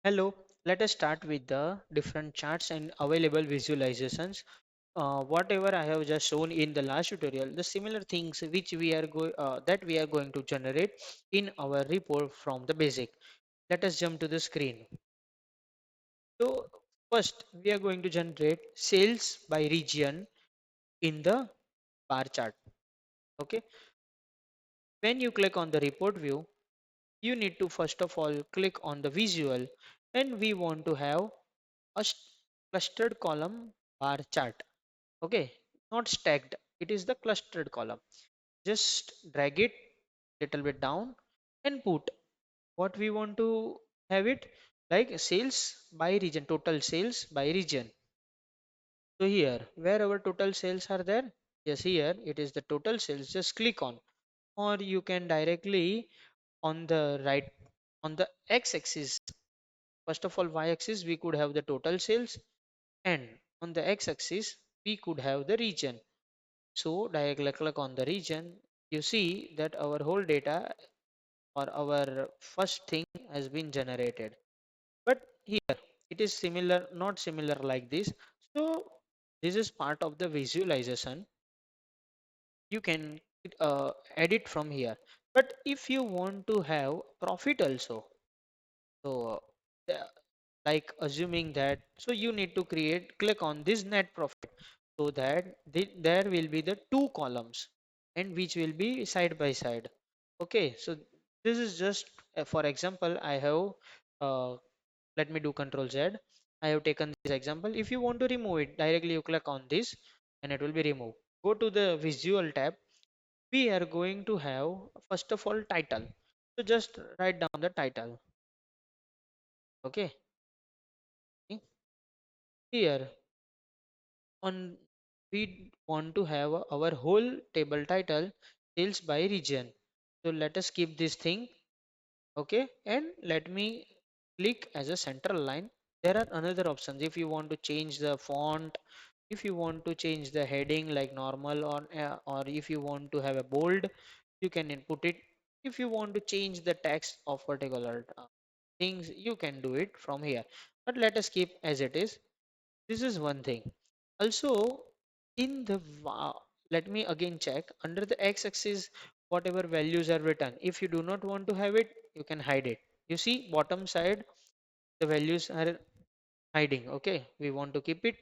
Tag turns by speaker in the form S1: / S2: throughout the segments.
S1: Hello, let us start with the different charts and available visualizations. Whatever I have just shown in the last tutorial, the similar things which that we are going to generate in our report from the basic. Let us jump to the screen. So first we are going to generate sales by region in the bar chart. Okay, when you click on the report view, you need to first of all click on the visual, and we want to have a clustered column bar chart. Okay, not stacked, it is the clustered column. Just drag it little bit down and put what we want to have it, like sales by region, total sales by region. So here where our total sales are there, yes, here it is the total sales. Just click on, or you can directly on the right, on the x-axis. First of all, y-axis we could have the total sales, and on the x-axis we could have the region. So directly click on the region, you see that our whole data or our first thing has been generated. But here it is similar, not similar like this. So this is part of the visualization. You can edit from here. But if you want to have profit also, so the- like assuming that, so you need to click on this net profit, so that there will be the two columns and which will be side by side. Okay, so this is just for example. I have let me do control Z. I have taken this example. If you want to remove it, directly you click on this and it will be removed. Go to the visual tab. We are going to have first of all title. So just write down the title. Okay, here on, we want to have our whole table title sales by region. So let us keep this thing. Okay, and let me click as a central line. There are another options. If you want to change the font, if you want to change the heading like normal, or if you want to have a bold, you can input it. If you want to change the text of particular things, you can do it from here, but let us keep as it is. This is one thing. Also, in the let me again check under the x-axis whatever values are written. If you do not want to have it, you can hide it. You see bottom side the values are hiding. Okay, we want to keep it.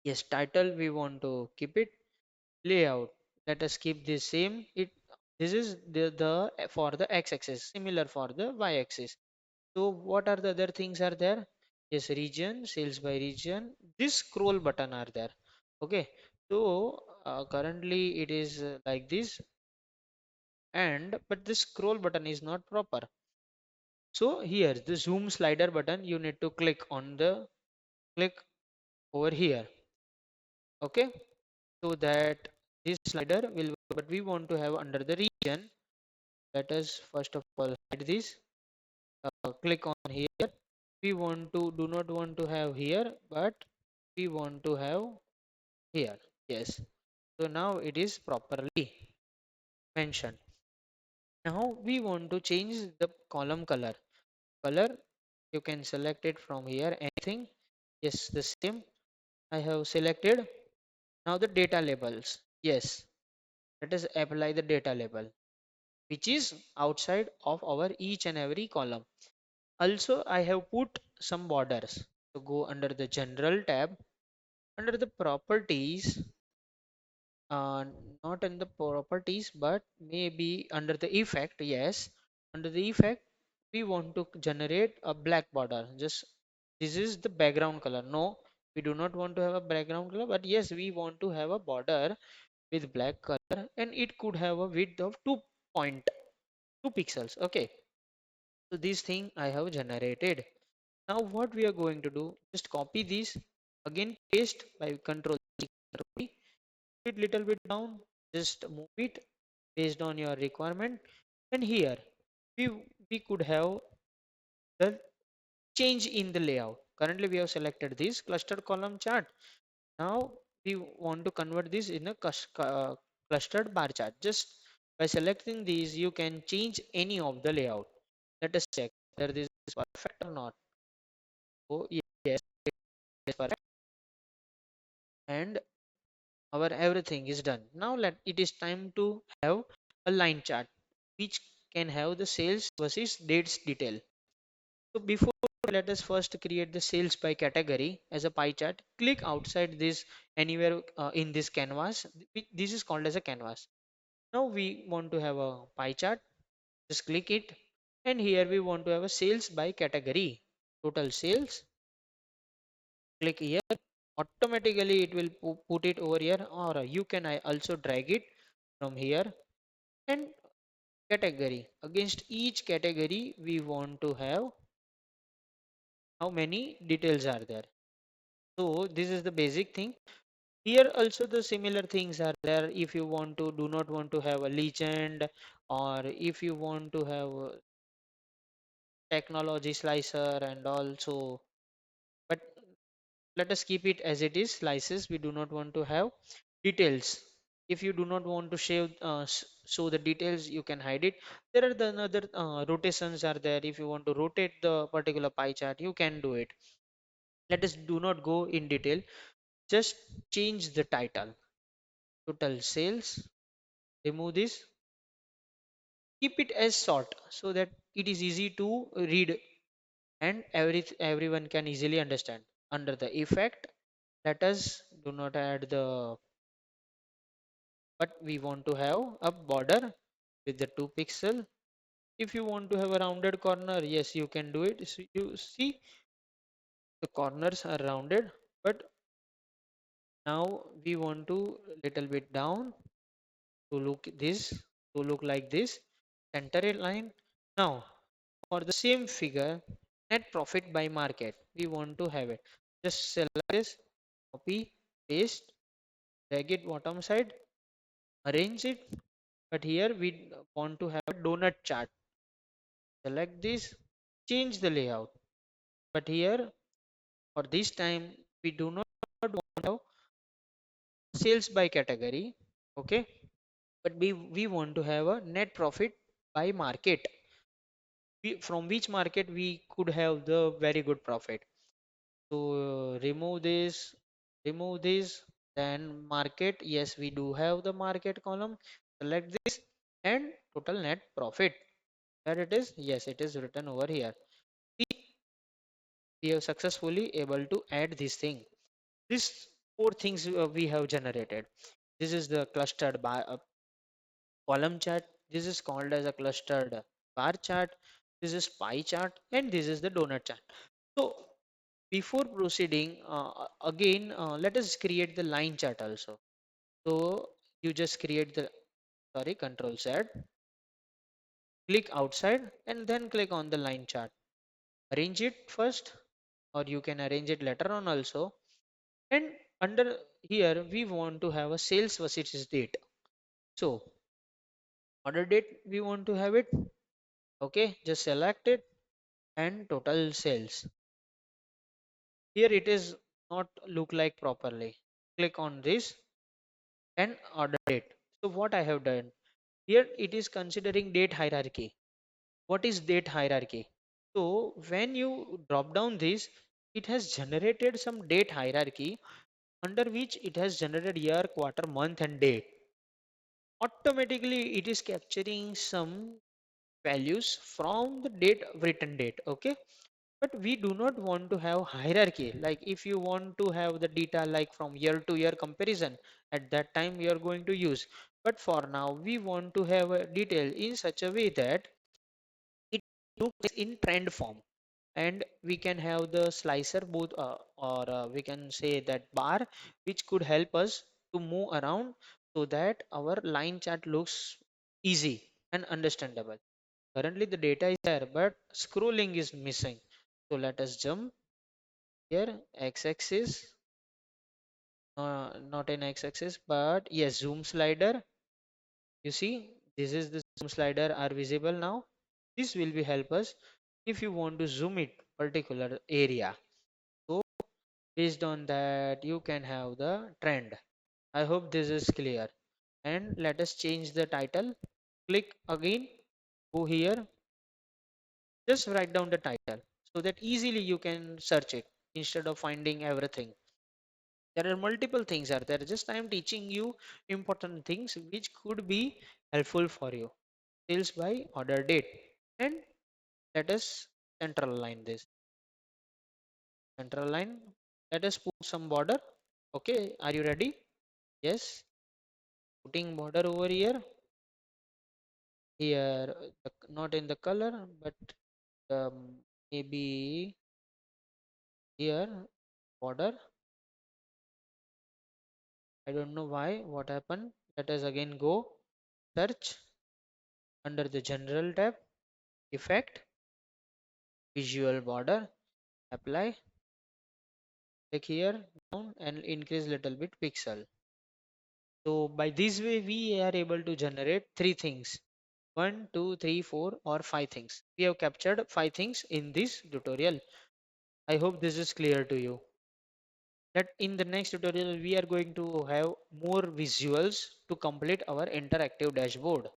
S1: Yes, title we want to keep it. Layout, let us keep this same. This is the for the x-axis, similar for the y-axis. So what are the other things are there? Yes, region, sales by region. This scroll button are there. Okay. So currently it is like this, and but this scroll button is not proper. So here the zoom slider button, you need to click on the click over here. Okay. So that this slider will, but we want to have under the region. Let us first of all hide this. Click on here. We want to do not want to have here, but we want to have here. Yes, so now it is properly mentioned. Now we want to change the column color. You can select it from here, anything. Yes, the same I have selected. Now the data labels, yes, let us apply the data label which is outside of our each and every column. Also I have put some borders. So go under the general tab, under the properties, uh, not in the properties but maybe under the effect. Yes, under the effect we want to generate a black border. Just this is the background color. No, we do not want to have a background color, but yes, we want to have a border with black color, and it could have a width of 2.2 pixels. Okay, so this thing I have generated. Now what we are going to do, just copy this, again paste by control C, control V, it little bit down, just move it based on your requirement. And here we we could have the change in the layout. Currently we have selected this clustered column chart. Now we want to convert this in a clustered bar chart. Just by selecting these you can change any of the layout. Let us check whether this is perfect or not. So yes, yes, correct. And our everything is done. Now let it is time to have a line chart which can have the sales versus dates detail. So before, let us first create the sales by category as a pie chart. Click outside this anywhere in this canvas. This is called as a canvas. Now we want to have a pie chart. Just click it, and here we want to have a sales by category. Total sales. Click here. Automatically it will put it over here, or you can also drag it from here. And category, against each category we want to have how many details are there. So this is the basic thing. Here also the similar things are there. If you want to do not want to have a legend, or if you want to have a technology slicer and also, but let us keep it as it is, slices. We do not want to have details. If you do not want to show the details, you can hide it. There are the another rotations are there. If you want to rotate the particular pie chart, you can do it. Let us do not go in detail. Just change the title. Total sales. Remove this. Keep it as short so that it is easy to read and everyone can easily understand. Under the effect, let us do not add the, but we want to have a border with the 2 pixel. If you want to have a rounded corner, yes, you can do it. So you see the corners are rounded, but now we want to little bit down to look this, to look like this, center a line. Now for the same figure, net profit by market, we want to have it. Just select this, copy, paste, drag it bottom side, arrange it. But here we want to have a donut chart. Select this, change the layout. But here for this time we do not want to have sales by category. Okay, but we want to have a net profit by market. From which market we could have the very good profit. So remove this, then market. Yes, we do have the market column. Select this and total net profit. There it is. Yes, it is written over here. See, we have successfully able to add this thing. These four things we have generated. This is the clustered column chart. This is called as a clustered bar chart. This is pie chart, and this is the donut chart. So before proceeding, again, let us create the line chart also. So you just create the, sorry, control Z, click outside and then click on the line chart. Arrange it first, or you can arrange it later on also. And under here, we want to have a sales versus date. So order date, we want to have it. Okay, just select it and total sales. Here it is not look like properly. Click on this and order date. So what I have done here, it is considering date hierarchy. What is date hierarchy? So when you drop down this, it has generated some date hierarchy under which it has generated year, quarter, month and date. Automatically it is capturing some values from the date, written date. Okay, but we do not want to have hierarchy. Like if you want to have the data like from year to year comparison, at that time we are going to use. But for now we want to have a detail in such a way that it looks in trend form, and we can have the slicer both, or we can say that bar, which could help us to move around so that our line chart looks easy and understandable. Currently the data is there, but scrolling is missing. So let us jump here, x-axis, not an x-axis, but yes, zoom slider. You see, this is the zoom slider are visible now. This will be help us if you want to zoom it particular area. So based on that, you can have the trend. I hope this is clear. And let us change the title. Click again, go here, just write down the title. so that easily you can search it instead of finding everything. There are multiple things are there, just I am teaching you important things which could be helpful for you. Sales by order date. And let us central line this. Central line, let us put some border. Okay, are you ready? Yes, putting border over here. Here not in the color, but maybe here border. I don't know why, what happened. Let us again go search under the general tab, effect, visual border, apply, click here down and increase little bit pixel. So by this way we are able to generate three things: one, two, three, four, or five things. We have captured five things in this tutorial. I hope this is clear to you. That in the next tutorial we are going to have more visuals to complete our interactive dashboard.